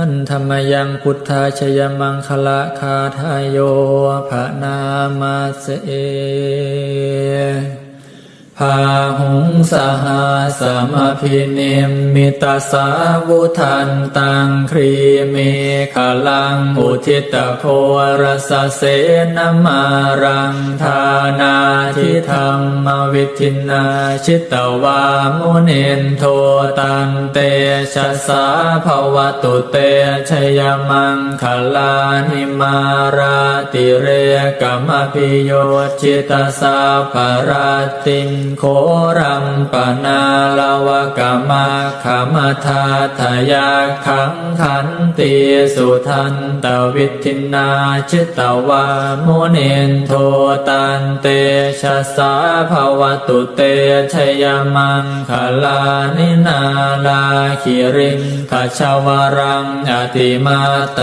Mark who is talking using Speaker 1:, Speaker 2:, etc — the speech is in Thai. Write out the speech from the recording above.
Speaker 1: หันธรรมยังพุทธาชยมังคละคาทายโยภะนามาเสพาหุงสหาสมพินิมมิตาสาวุทันตังครีเมขลังอุทิตโครสเสนมารังธานาทิธรรมวิทินาชิตวามุนินโทตันเตชะสาภวตุเตชยมังคลานิมาราติเรกมพิโยจิตาสาภราติงโครัมปนาลวกมะขมทาทยาขังขันติสุทันตวิทินาชิตวามุนินโทตันเตชะสาภวตุเตชยมังคลานินาลาคิริงขชวรังอติมาต